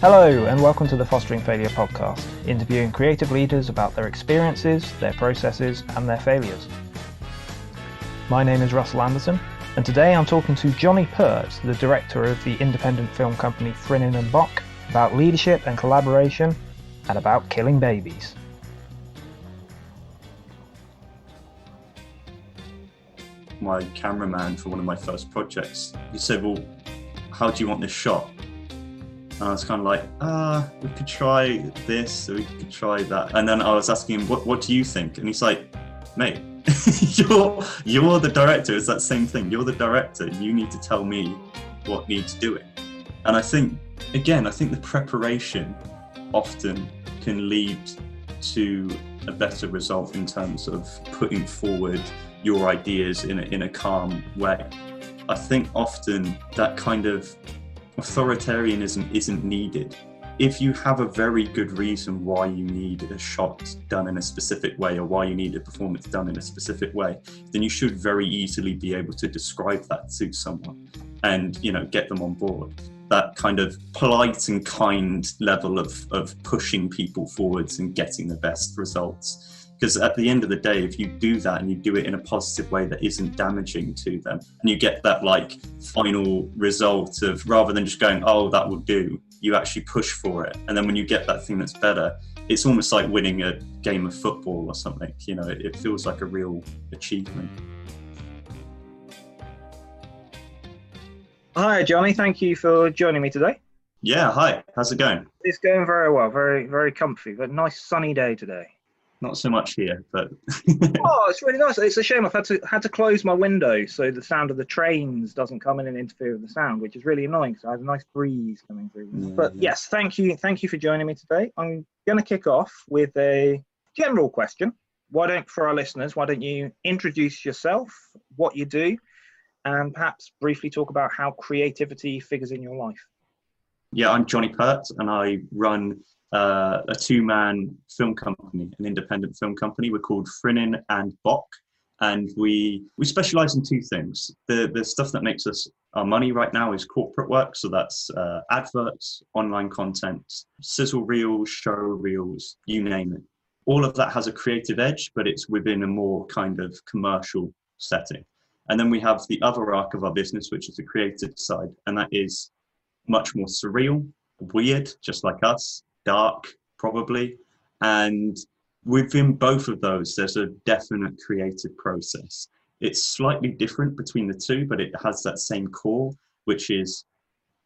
Hello and welcome to the Fostering Failure podcast, interviewing creative leaders about their experiences, their processes and their failures. My name is Russell Anderson and today I'm talking to Jonny Pert, the director of the independent film company Frinnin and Bock, about leadership and collaboration and about killing babies. My cameraman for one of my first projects, he said, well, how do you want this shot? And I was kind of like, we could try this, or we could try that. And then I was asking him, what do you think? And he's like, mate, you're the director. It's that same thing. You're the director. You need to tell me what needs doing. And I think the preparation often can lead to a better result in terms of putting forward your ideas in a calm way. I think often that kind of authoritarianism isn't needed. If you have a very good reason why you need a shot done in a specific way or why you need a performance done in a specific way, then you should very easily be able to describe that to someone and, get them on board. That kind of polite and kind level of pushing people forwards and getting the best results. Because at the end of the day, if you do that and you do it in a positive way that isn't damaging to them, and you get that final result of, rather than just going, oh, that will do, you actually push for it. And then when you get that thing that's better, it's almost like winning a game of football or something. It feels like a real achievement. Hi Jonny, thank you for joining me today. Yeah, hi, how's it going? It's going very well, very, very comfy, but nice sunny day today. Not so much here, but oh, it's really nice. It's a shame I've had to close my window so the sound of the trains doesn't come in and interfere with the sound, which is really annoying because I have a nice breeze coming through. But yes, thank you for joining me today. I'm going to kick off with a general question. For our listeners, why don't you introduce yourself, what you do, and perhaps briefly talk about how creativity figures in your life? Yeah, I'm Jonny Pert and I run a two-man film company, an independent film company. We're called Frinnin and Bock, and we specialise in two things. The stuff that makes us our money right now is corporate work, so that's adverts, online content, sizzle reels, show reels, you name it. All of that has a creative edge, but it's within a more kind of commercial setting. And then we have the other arc of our business, which is the creative side, and that is much more surreal, weird, just like us, dark, probably. And within both of those, there's a definite creative process. It's slightly different between the two, but it has that same core, which is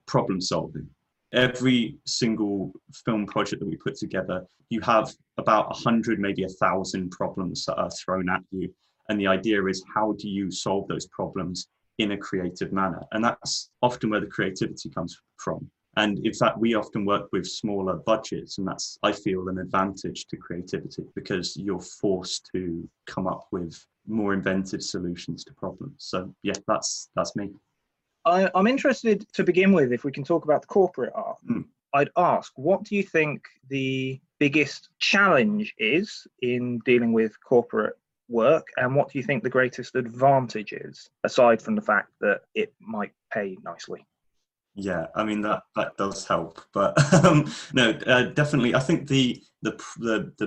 problem solving. Every single film project that we put together, you have about 100, maybe 1,000 problems that are thrown at you. And the idea is, how do you solve those problems in a creative manner? And that's often where the creativity comes from. And in fact, we often work with smaller budgets, and that's, I feel, an advantage to creativity because you're forced to come up with more inventive solutions to problems. So yeah, that's me. I'm interested to begin with, if we can talk about the corporate art. I'd ask, what do you think the biggest challenge is in dealing with corporate work, and what do you think the greatest advantage is, aside from the fact that it might pay nicely? Yeah, I mean that does help, but no, definitely. I think the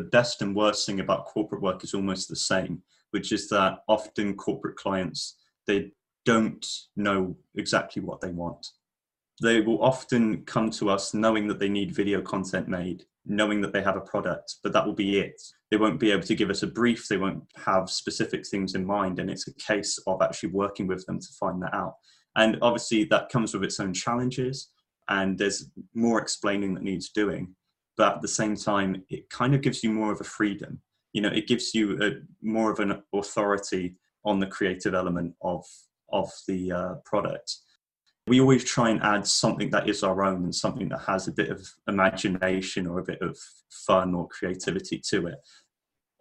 best and worst thing about corporate work is almost the same, which is that often corporate clients, they don't know exactly what they want. They will often come to us knowing that they need video content made, knowing that they have a product, but that will be it. They won't be able to give us a brief. They won't have specific things in mind, and it's a case of actually working with them to find that out. And obviously that comes with its own challenges, and there's more explaining that needs doing. But at the same time, it kind of gives you more of a freedom. It gives you more of an authority on the creative element of the product. We always try and add something that is our own and something that has a bit of imagination or a bit of fun or creativity to it.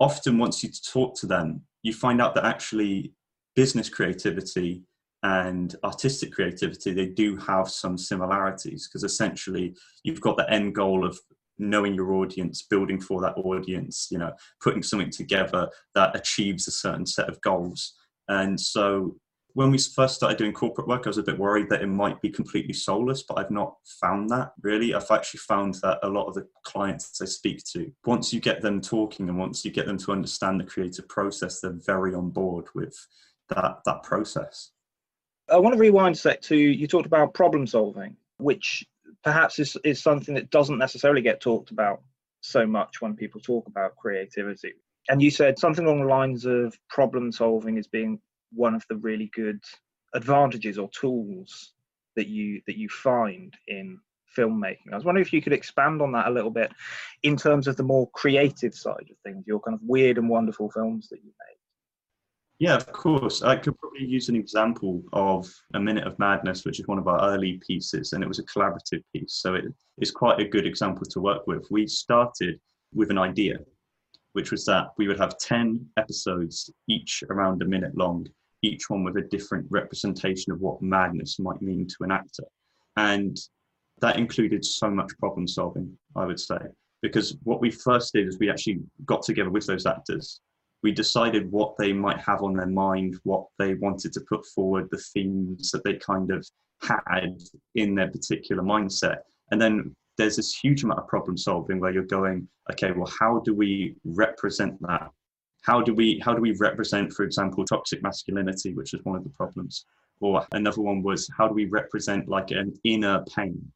Often once you talk to them, you find out that actually business creativity and artistic creativity, they do have some similarities, because essentially you've got the end goal of knowing your audience, building for that audience, putting something together that achieves a certain set of goals. And so When we first started doing corporate work, I was a bit worried that it might be completely soulless, but I've not found that really. I've actually found that a lot of the clients I speak to, once you get them talking and once you get them to understand the creative process, they're very on board with that process. I want to rewind a sec to, you talked about problem solving, which perhaps is something that doesn't necessarily get talked about so much when people talk about creativity. And you said something along the lines of problem solving as being one of the really good advantages or tools that you find in filmmaking. I was wondering if you could expand on that a little bit in terms of the more creative side of things, your kind of weird and wonderful films that you make. Yeah, of course. I could probably use an example of A Minute of Madness, which is one of our early pieces, and it was a collaborative piece. So it is quite a good example to work with. We started with an idea, which was that we would have 10 episodes, each around a minute long, each one with a different representation of what madness might mean to an actor. And that included so much problem solving, I would say, because what we first did is we actually got together with those actors. We decided what they might have on their mind, what they wanted to put forward, the themes that they kind of had in their particular mindset. And then there's this huge amount of problem solving where you're going, okay, well, how do we represent that? How do we represent, for example, toxic masculinity, which is one of the problems? Or another one was, how do we represent like an inner pain?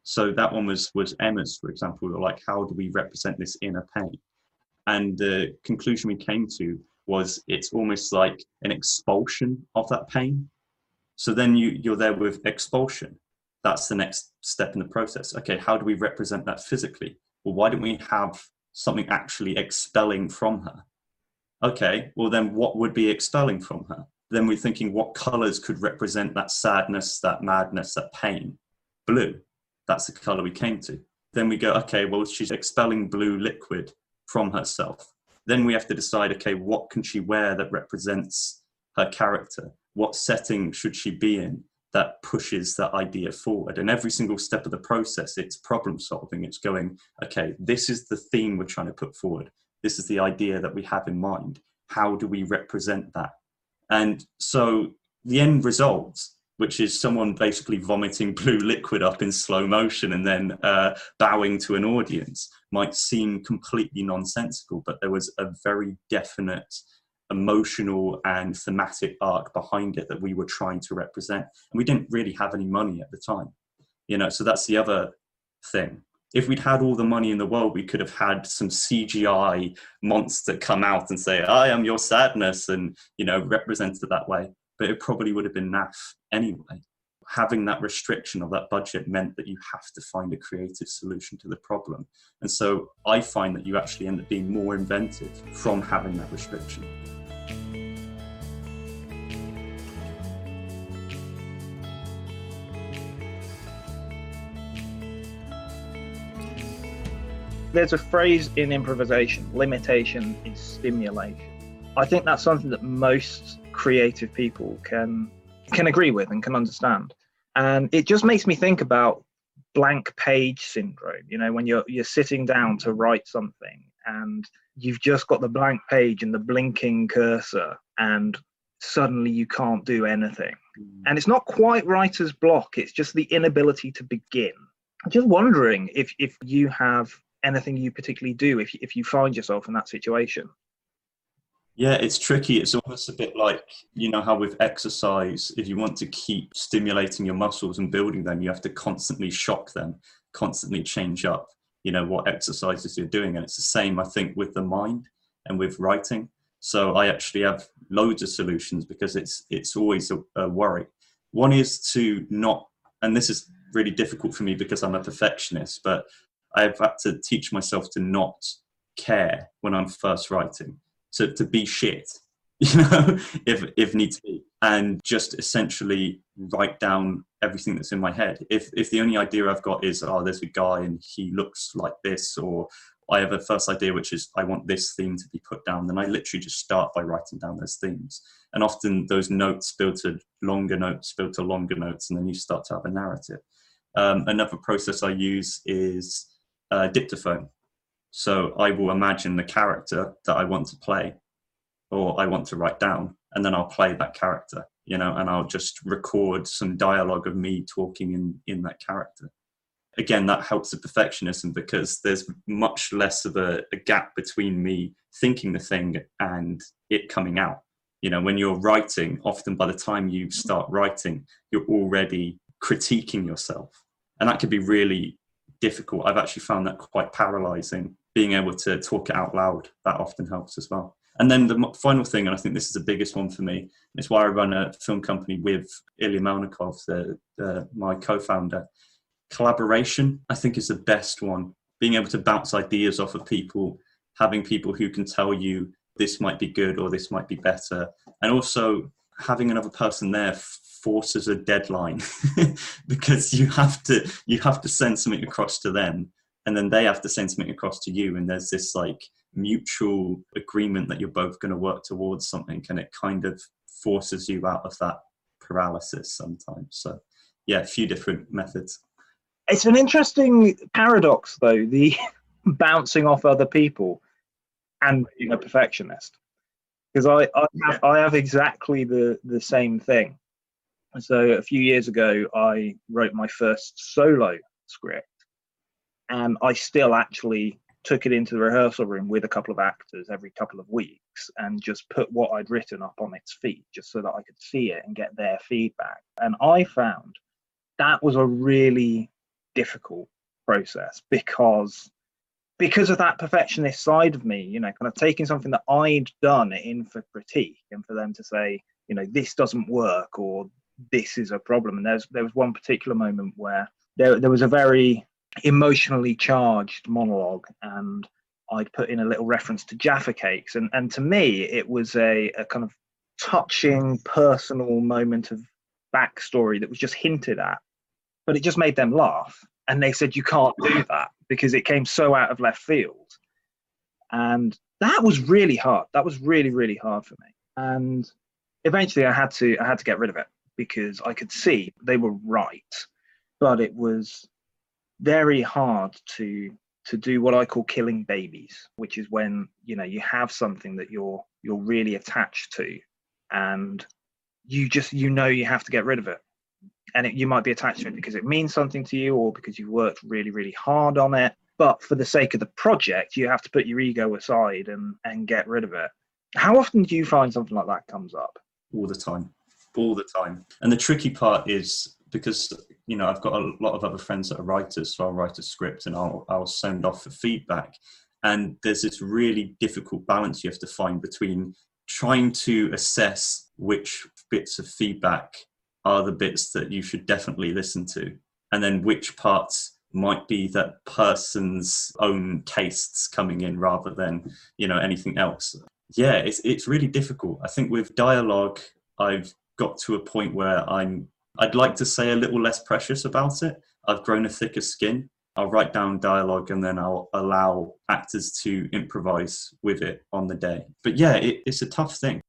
So that one was Emma's, for example, like, how do we represent this inner pain? And the conclusion we came to was it's almost like an expulsion of that pain. So then you're there with expulsion. That's the next step in the process. Okay, how do we represent that physically? Well, why don't we have something actually expelling from her? Okay, well then what would be expelling from her? Then we're thinking what colors could represent that sadness, that madness, that pain? Blue. That's the color we came to. Then we go, okay, well, she's expelling blue liquid from herself. Then we have to decide, okay, what can she wear that represents her character? What setting should she be in that pushes that idea forward? And every single step of the process, it's problem solving. It's going, okay, this is the theme we're trying to put forward. This is the idea that we have in mind. How do we represent that? And so the end result, which is someone basically vomiting blue liquid up in slow motion and then bowing to an audience, might seem completely nonsensical, but there was a very definite emotional and thematic arc behind it that we were trying to represent. And we didn't really have any money at the time, so that's the other thing. If we'd had all the money in the world, we could have had some CGI monster come out and say, I am your sadness, and, represent it that way. But it probably would have been naff anyway. Having that restriction of that budget meant that you have to find a creative solution to the problem. And so I find that you actually end up being more inventive from having that restriction. There's a phrase in improvisation, limitation is stimulation. I think that's something that most creative people can agree with and can understand. And it just makes me think about blank page syndrome, when you're sitting down to write something and you've just got the blank page and the blinking cursor and suddenly you can't do anything. And it's not quite writer's block, it's just the inability to begin. I'm just wondering if you have anything you particularly do if you find yourself in that situation. Yeah, it's tricky. It's almost a bit like, how with exercise, if you want to keep stimulating your muscles and building them, you have to constantly shock them, constantly change up, what exercises you're doing. And it's the same, I think, with the mind and with writing. So I actually have loads of solutions because it's always a worry. One is to not, and this is really difficult for me because I'm a perfectionist, but I've had to teach myself to not care when I'm first writing. So to be shit, if need to be, and just essentially write down everything that's in my head. If the only idea I've got is, there's a guy and he looks like this, or I have a first idea, which is I want this theme to be put down, then I literally just start by writing down those themes. And often those notes build to longer notes, and then you start to have a narrative. Another process I use is dictaphone. So I will imagine the character that I want to play or I want to write down, and then I'll play that character. and I'll just record some dialogue of me talking in that character. Again, that helps the perfectionism because there's much less of a gap between me thinking the thing and it coming out. When you're writing, often by the time you start writing, you're already critiquing yourself. And that can be really difficult. I've actually found that quite paralyzing. Being able to talk it out loud, that often helps as well. And then the final thing, and I think this is the biggest one for me, and it's why I run a film company with Ilya Melnikov, my co-founder. Collaboration, I think, is the best one. Being able to bounce ideas off of people, having people who can tell you this might be good or this might be better. And also having another person there forces a deadline because you have to send something across to them, and then they have to send something across to you, and there's this like mutual agreement that you're both going to work towards something, and it kind of forces you out of that paralysis sometimes. So yeah, a few different methods. It's an interesting paradox though, the bouncing off other people and being a perfectionist, because I have exactly the same thing. So a few years ago I wrote my first solo script, and I still actually took it into the rehearsal room with a couple of actors every couple of weeks and just put what I'd written up on its feet just so that I could see it and get their feedback. And I found that was a really difficult process because of that perfectionist side of me, kind of taking something that I'd done in for critique and for them to say, this doesn't work or this is a problem. And there was one particular moment where there was a very emotionally charged monologue, and I'd put in a little reference to Jaffa cakes, and to me it was a kind of touching personal moment of backstory that was just hinted at, but it just made them laugh, and they said you can't do that because it came so out of left field. And that was really hard. That was really, really hard for me. And eventually I had to get rid of it because I could see they were right, but it was very hard to do what I call killing babies, which is when you have something that you're really attached to, and you have to get rid of it. And you might be attached to it because it means something to you or because you've worked really, really hard on it. But for the sake of the project, you have to put your ego aside and get rid of it. How often do you find something like that comes up? All the time. And the tricky part is because, I've got a lot of other friends that are writers, so I'll write a script and I'll send off for feedback. And there's this really difficult balance you have to find between trying to assess which bits of feedback are the bits that you should definitely listen to, and then which parts might be that person's own tastes coming in rather than anything else. Yeah, it's really difficult. I think with dialogue I've got to a point where I'd like to say a little less precious about it. I've grown a thicker skin. I'll write down dialogue and then I'll allow actors to improvise with it on the day. But yeah, it's a tough thing.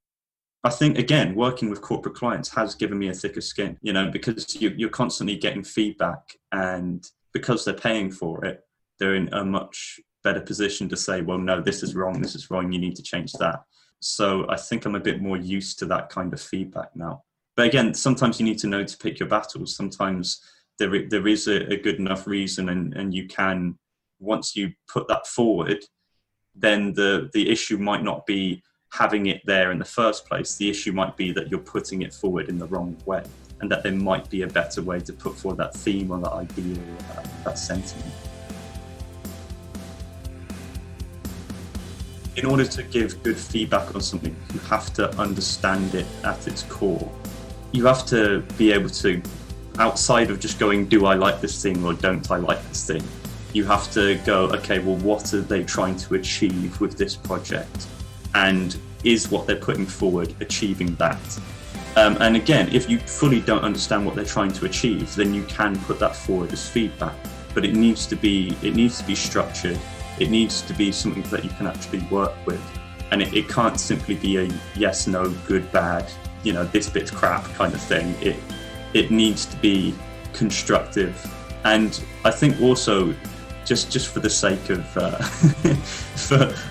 I think, again, working with corporate clients has given me a thicker skin, because you're constantly getting feedback, and because they're paying for it, they're in a much better position to say, well, no, this is wrong, you need to change that. So I think I'm a bit more used to that kind of feedback now. But again, sometimes you need to know to pick your battles. Sometimes there is a good enough reason, and you can, once you put that forward, then the issue might not be having it there in the first place. The issue might be that you're putting it forward in the wrong way, and that there might be a better way to put forward that theme or that idea or that sentiment. In order to give good feedback on something, you have to understand it at its core. You have to be able to, outside of just going, do I like this thing or don't I like this thing? You have to go, okay, well, what are they trying to achieve with this project? And is what they're putting forward achieving that? And again, if you fully don't understand what they're trying to achieve, then you can put that forward as feedback. But it needs to be structured. It needs to be something that you can actually work with. And it can't simply be a yes, no, good, bad, this bit's crap kind of thing. It needs to be constructive. And I think also, just for the sake of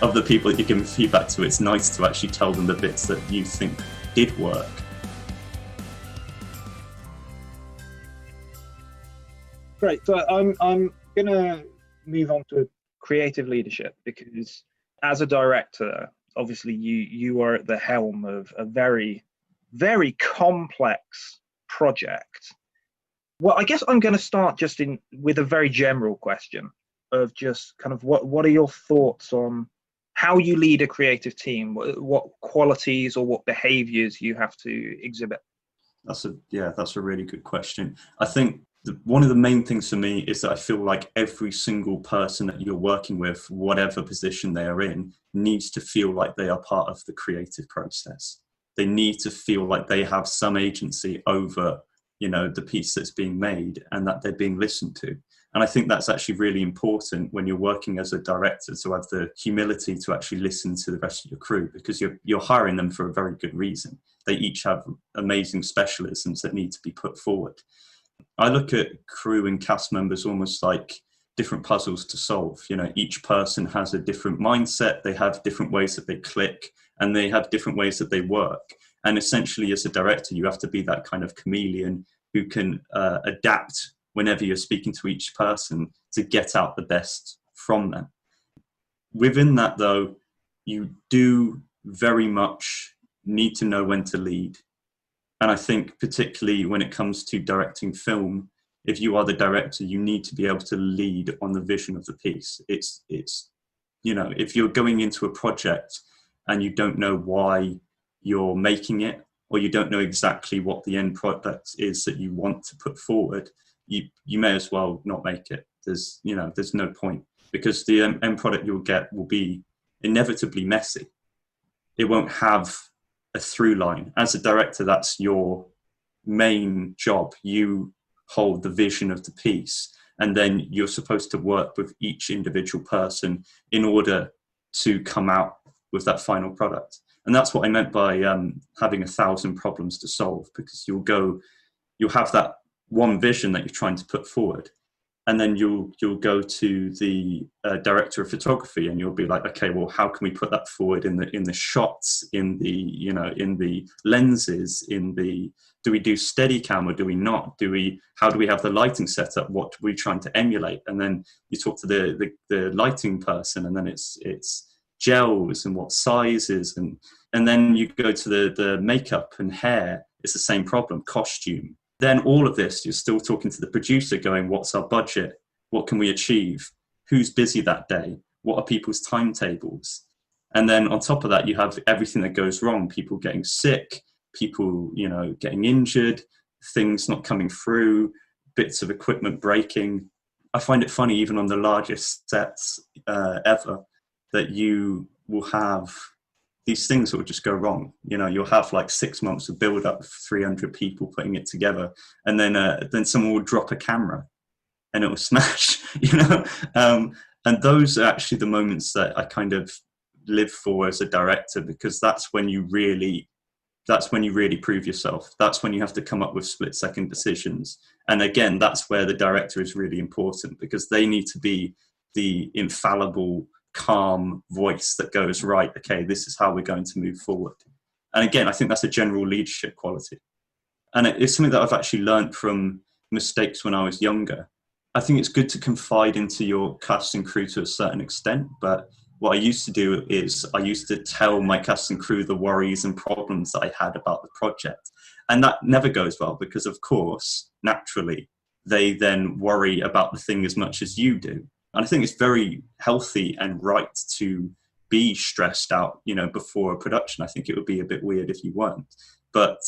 of the people that you're giving feedback to, it's nice to actually tell them the bits that you think did work. Great. So I'm gonna move on to creative leadership, because as a director, obviously you are at the helm of a very, very complex project. Well, I guess I'm going to start just with a very general question of just kind of what are your thoughts on how you lead a creative team? What qualities or what behaviors you have to exhibit? That's a really good question. I think one of the main things for me is that I feel like every single person that you're working with, whatever position they are in, needs to feel like they are part of the creative process. They need to feel like they have some agency over, the piece that's being made, and that they're being listened to. And I think that's actually really important when you're working as a director, to have the humility to actually listen to the rest of your crew, because you're hiring them for a very good reason. They each have amazing specialisms that need to be put forward. I look at crew and cast members almost like different puzzles to solve. Each person has a different mindset, they have different ways that they click, and they have different ways that they work. And essentially, as a director, you have to be that kind of chameleon who can adapt whenever you're speaking to each person to get out the best from them. Within that, though, you do very much need to know when to lead. And I think particularly when it comes to directing film, if you are the director, you need to be able to lead on the vision of the piece. It's if you're going into a project and you don't know why you're making it, or you don't know exactly what the end product is that you want to put forward, you may as well not make it. There's no point, because the end product you'll get will be inevitably messy. It won't have a through line. As a director, that's your main job. You hold the vision of the piece, and then you're supposed to work with each individual person in order to come out with that final product. And that's what I meant by having 1,000 problems to solve, because you'll have that one vision that you're trying to put forward, and then you'll go to the director of photography, and you'll be like, okay, well, how can we put that forward in the shots, in the lenses, do we do steady cam or do we not? How do we have the lighting set up? What are we trying to emulate? And then you talk to the lighting person, and then it's gels and what sizes, and then you go to the makeup and hair. It's the same problem, costume. Then all of this, you're still talking to the producer going, what's our budget? What can we achieve? Who's busy that day? What are people's timetables? And then on top of that, you have everything that goes wrong, people getting sick, people, getting injured, things not coming through, bits of equipment breaking. I find it funny, even on the largest sets ever, that you will have these things that will just go wrong. You'll have like 6 months of build up, 300 people putting it together, and then someone will drop a camera and it will smash, and those are actually the moments that I kind of live for as a director, because that's when you really prove yourself. That's when you have to come up with split-second decisions. And again, that's where the director is really important, because they need to be the infallible, calm voice that goes, right, okay, this is how we're going to move forward. And again, I think that's a general leadership quality. And it's something that I've actually learned from mistakes when I was younger. I think it's good to confide into your cast and crew to a certain extent, but what I used to do is I used to tell my cast and crew the worries and problems that I had about the project. And that never goes well, because of course, naturally, they then worry about the thing as much as you do. And I think it's very healthy and right to be stressed out, before a production. I think it would be a bit weird if you weren't. But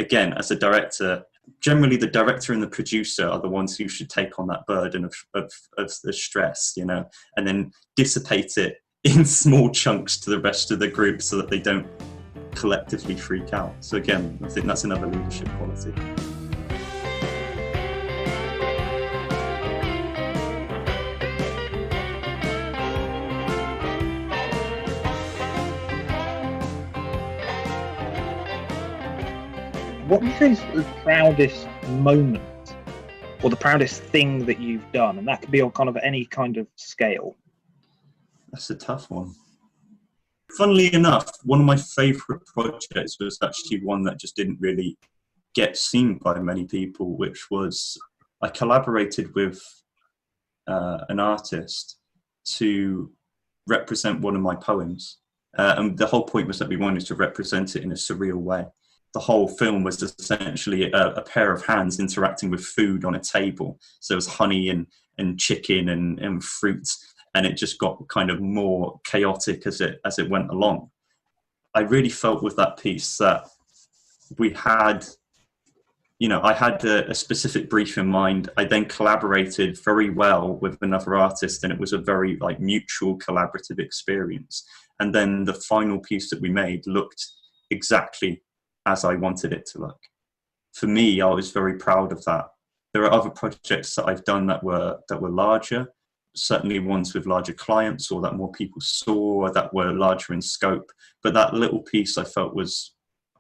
again, as a director, generally the director and the producer are the ones who should take on that burden of the stress, and then dissipate it in small chunks to the rest of the group so that they don't collectively freak out. So again, I think that's another leadership quality. What do you say is the proudest moment or the proudest thing that you've done? And that could be on kind of any kind of scale. That's a tough one. Funnily enough, one of my favourite projects was actually one that just didn't really get seen by many people, which was I collaborated with an artist to represent one of my poems. And the whole point was that we wanted to represent it in a surreal way. The whole film was essentially a pair of hands interacting with food on a table. So it was honey and chicken and fruits, and it just got kind of more chaotic as it went along. I really felt with that piece that we had, I had a specific brief in mind. I then collaborated very well with another artist, and it was a very mutual collaborative experience. And then the final piece that we made looked exactly as I wanted it to look. For me, I was very proud of that. There are other projects that I've done that were larger, certainly ones with larger clients or that more people saw, that were larger in scope. But that little piece I felt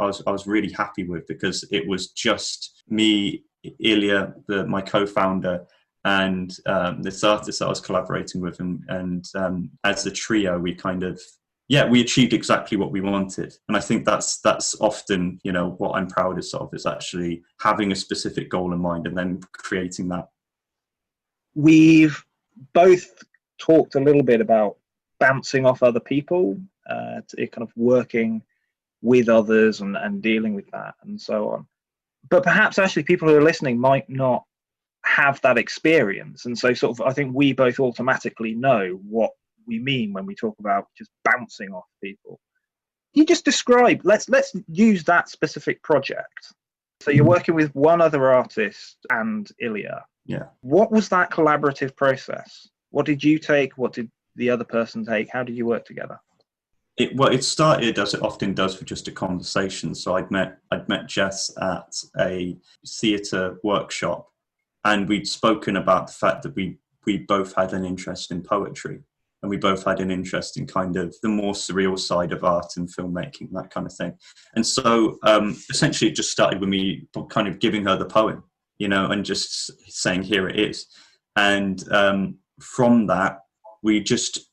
I was really happy with, because it was just me, Ilya, my co-founder, and this artist that I was collaborating with, and as a trio, we achieved exactly what we wanted. And I think that's often, what I'm proudest of, is actually having a specific goal in mind and then creating that. We've both talked a little bit about bouncing off other people, kind of working with others and dealing with that and so on. But perhaps actually people who are listening might not have that experience. And so I think we both automatically know what we mean when we talk about just bouncing off people. You just describe, let's use that specific project. So you're working with one other artist and Ilya. Yeah. What was that collaborative process? What did you take? What did the other person take? How did you work together? It started, as it often does, with just a conversation. So I'd met Jess at a theatre workshop, and we'd spoken about the fact that we both had an interest in poetry, and we both had an interest in kind of the more surreal side of art and filmmaking, that kind of thing. And so essentially it just started with me kind of giving her the poem, and just saying, here it is. And from that, we just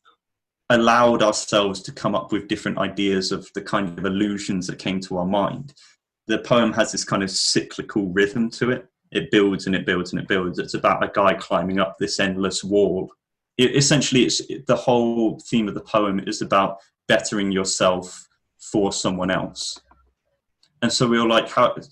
allowed ourselves to come up with different ideas of the kind of illusions that came to our mind. The poem has this kind of cyclical rhythm to it. It builds and it builds and it builds. It's about a guy climbing up this endless wall. The whole theme of the poem is about bettering yourself for someone else. And so we were like,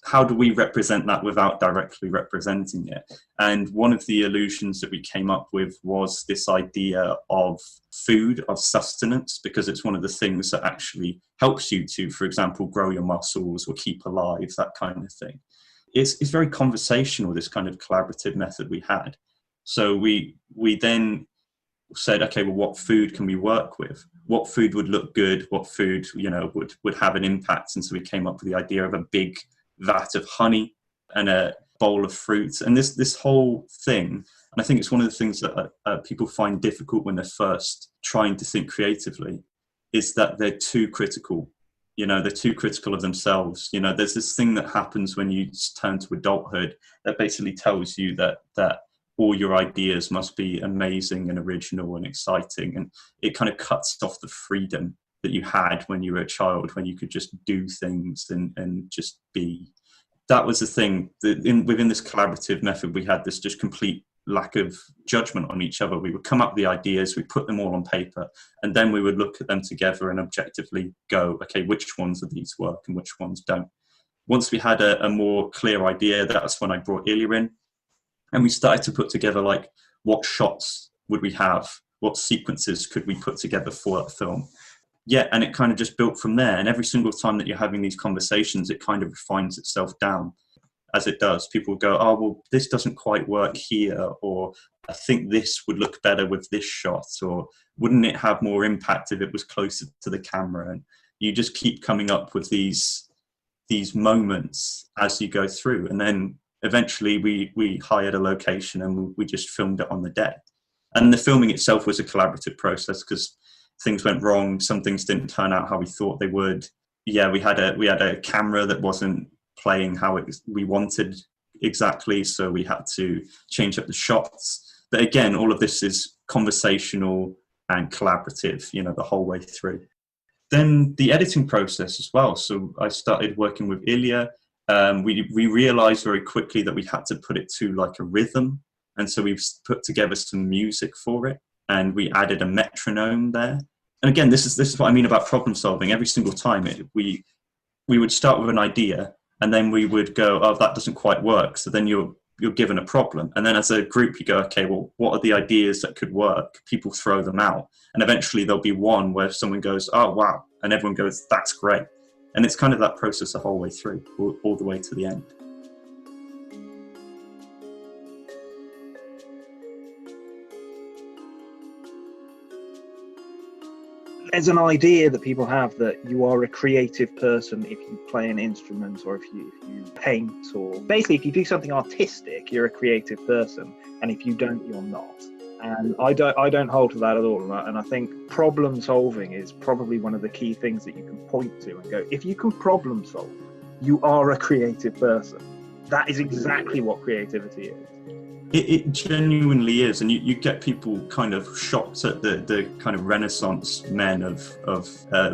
how do we represent that without directly representing it? And one of the illusions that we came up with was this idea of food, of sustenance, because it's one of the things that actually helps you to, for example, grow your muscles or keep alive, that kind of thing. It's very conversational, this kind of collaborative method we had. So we then said, okay, well, what food can we work with? What food would look good? What food, would have an impact? And so we came up with the idea of a big vat of honey and a bowl of fruits. And this whole thing, and I think it's one of the things that people find difficult when they're first trying to think creatively, is that they're too critical. They're too critical of themselves. There's this thing that happens when you turn to adulthood that basically tells you that all your ideas must be amazing and original and exciting. And it kind of cuts off the freedom that you had when you were a child, when you could just do things and just be. That was the thing. Within this collaborative method, we had this just complete lack of judgment on each other. We would come up with the ideas, we put them all on paper, and then we would look at them together and objectively go, okay, which ones of these work and which ones don't. Once we had a more clear idea, that's when I brought Ilya in. And we started to put together, what shots would we have? What sequences could we put together for that film? Yeah, and it kind of just built from there. And every single time that you're having these conversations, it kind of refines itself down. As it does, people go, oh, well, this doesn't quite work here, or I think this would look better with this shot, or wouldn't it have more impact if it was closer to the camera? And you just keep coming up with these moments as you go through. And then eventually we hired a location and we just filmed it on the day. And the filming itself was a collaborative process, because things went wrong. Some things didn't turn out how we thought they would. Yeah, we had a camera that wasn't playing how we wanted exactly, so we had to change up the shots. But again, all of this is conversational and collaborative, the whole way through. Then the editing process as well. So I started working with Ilya, We realized very quickly that we had to put it to like a rhythm. And so we've put together some music for it, and we added a metronome there. And again, this is what I mean about problem solving. Every single time we would start with an idea, and then we would go, oh, that doesn't quite work. So then you're given a problem. And then as a group, you go, okay, well, what are the ideas that could work? People throw them out. And eventually there'll be one where someone goes, oh, wow. And everyone goes, that's great. And it's kind of that process the whole way through, all the way to the end. There's an idea that people have that you are a creative person if you play an instrument, or if you paint, or basically if you do something artistic, you're a creative person, and if you don't, you're not. And I don't hold to that at all. And I think problem solving is probably one of the key things that you can point to and go, if you can problem solve, you are a creative person. That is exactly what creativity is. It genuinely is, and you get people kind of shocked at the kind of Renaissance men of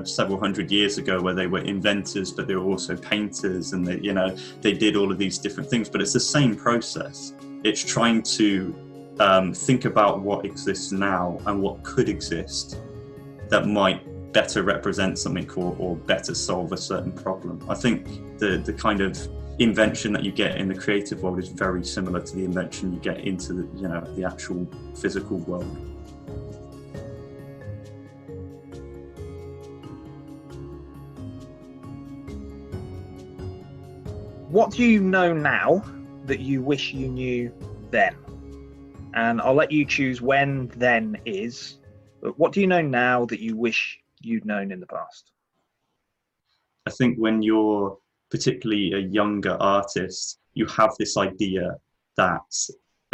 several hundred years ago, where they were inventors, but they were also painters, and they did all of these different things. But it's the same process. It's trying to think about what exists now and what could exist that might better represent something or better solve a certain problem. I think the kind of invention that you get in the creative world is very similar to the invention you get into the actual physical world. What do you know now that you wish you knew then? And I'll let you choose when then is, but what do you know now that you wish you'd known in the past? I think when you're particularly a younger artist, you have this idea that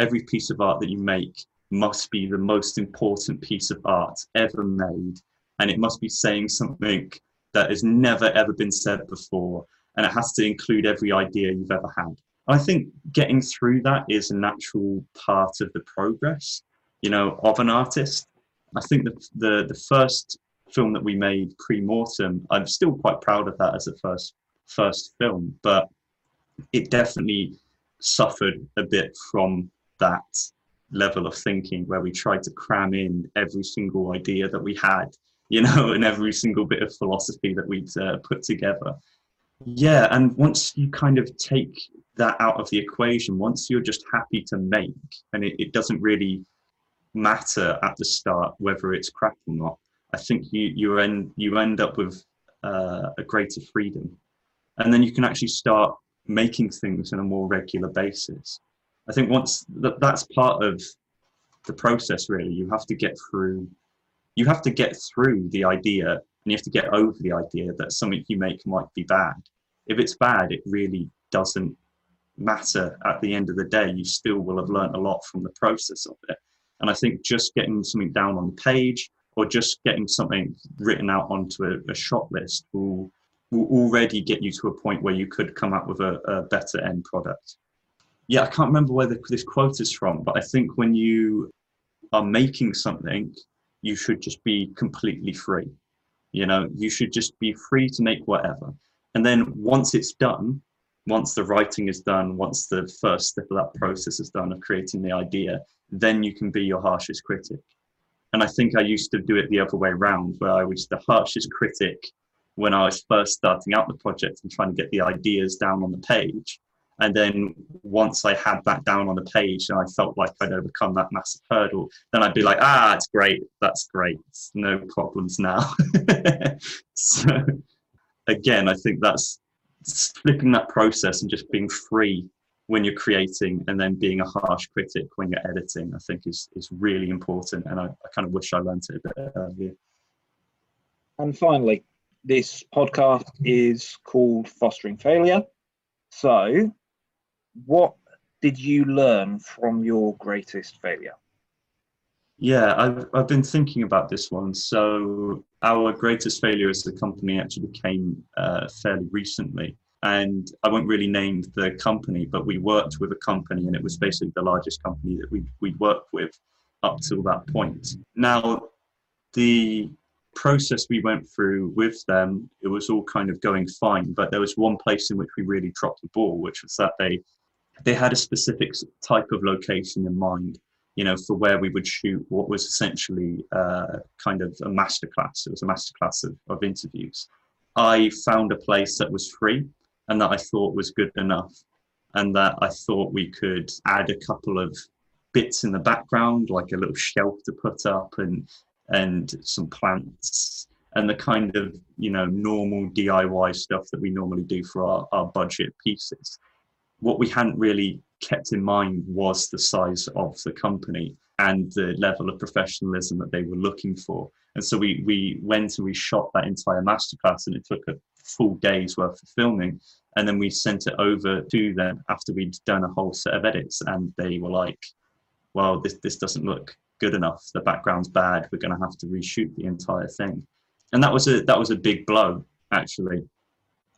every piece of art that you make must be the most important piece of art ever made, and it must be saying something that has never ever been said before, and it has to include every idea you've ever had. I think getting through that is a natural part of the progress, of an artist. I think the first film that we made, Pre-Mortem, I'm still quite proud of that as a first film, but it definitely suffered a bit from that level of thinking where we tried to cram in every single idea that we had, and every single bit of philosophy that we'd put together. Yeah, and once you kind of take that out of the equation, once you're just happy to make, and it doesn't really matter at the start whether it's crap or not, I think you end up with a greater freedom. And then you can actually start making things on a more regular basis. I think once that's part of the process, really. You have to get through the idea, and you have to get over the idea that something you make might be bad. If it's bad, it really doesn't matter at the end of the day. You still will have learned a lot from the process of it. And I think just getting something down on the page, or just getting something written out onto a shot list will already get you to a point where you could come up with a better end product. Yeah, I can't remember where this quote is from, but I think when you are making something, you should just be completely free. You should just be free to make whatever. And then once it's done, once the writing is done, once the first step of that process is done of creating the idea, then you can be your harshest critic. And I think I used to do it the other way around, where I was the harshest critic when I was first starting out the project and trying to get the ideas down on the page. And then once I had that down on the page and I felt like I'd overcome that massive hurdle, then I'd be like, it's great, that's great, no problems now. So again, I think that's flipping that process and just being free when you're creating, and then being a harsh critic when you're editing, I think is really important. And I kind of wish I learned it a bit earlier. And finally, this podcast is called Fostering Failure. So what did you learn from your greatest failure? Yeah, I've been thinking about this one. So our greatest failure as a company actually came fairly recently. And I won't really name the company, but we worked with a company, and it was basically the largest company that we'd worked with up till that point. Now, the process we went through with them, it was all kind of going fine, but there was one place in which we really dropped the ball, which was that they had a specific type of location in mind, you know, for where we would shoot what was essentially kind of a masterclass. It was a masterclass of interviews. I found a place that was free and that I thought was good enough, and that I thought we could add a couple of bits in the background, like a little shelf to put up and some plants and the kind of, you know, normal DIY stuff that we normally do for our budget pieces. What we hadn't really kept in mind was the size of the company and the level of professionalism that they were looking for. And so we went and we shot that entire masterclass, and it took a full day's worth of filming. And then we sent it over to them after we'd done a whole set of edits, and they were like, well, this doesn't look good enough. The background's bad. We're going to have to reshoot the entire thing. And that was a big blow, actually.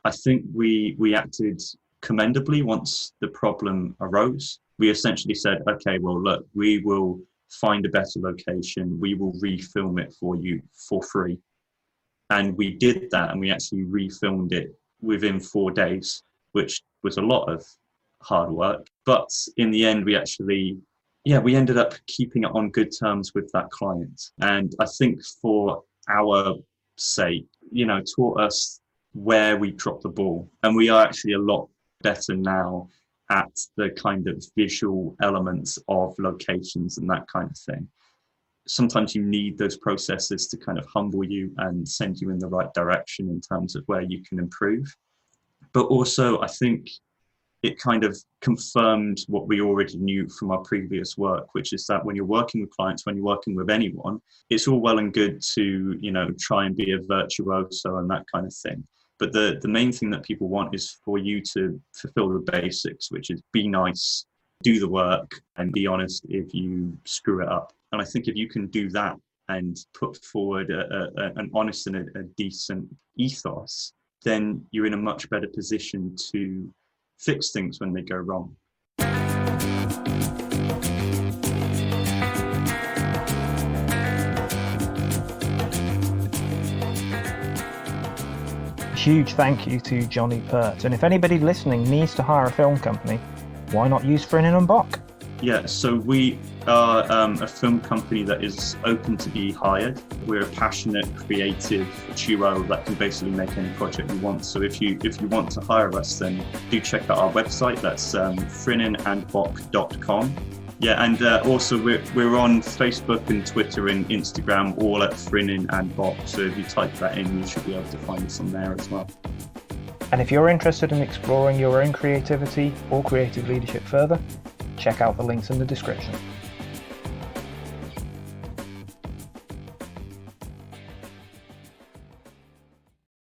I think we acted commendably once the problem arose. We essentially said, okay, well, look, we will find a better location. We will refilm it for you for free. And we did that, and we actually refilmed it within 4 days, which was a lot of hard work. But in the end, we ended up keeping it on good terms with that client. And I think for our sake, you know, taught us where we dropped the ball. And we are actually a lot better now at the kind of visual elements of locations and that kind of thing. Sometimes you need those processes to kind of humble you and send you in the right direction in terms of where you can improve. But also, I think it kind of confirmed what we already knew from our previous work, which is that when you're working with clients, when you're working with anyone, it's all well and good to, you know, try and be a virtuoso and that kind of thing. But the main thing that people want is for you to fulfill the basics, which is be nice, do the work, and be honest if you screw it up. And I think if you can do that and put forward an honest and a decent ethos, then you're in a much better position to fix things when they go wrong. Huge thank you to Jonny Pert. And if anybody listening needs to hire a film company, why not use Frinnin and Bock? Yeah, so we are a film company that is open to be hired. We're a passionate, creative duo that can basically make any project we want. So if you want to hire us, then do check out our website. That's frinninandbock.com. Yeah, and also we're on Facebook and Twitter and Instagram, all at Frinnin and Bock. So if you type that in, you should be able to find us on there as well. And if you're interested in exploring your own creativity or creative leadership further, check out the links in the description.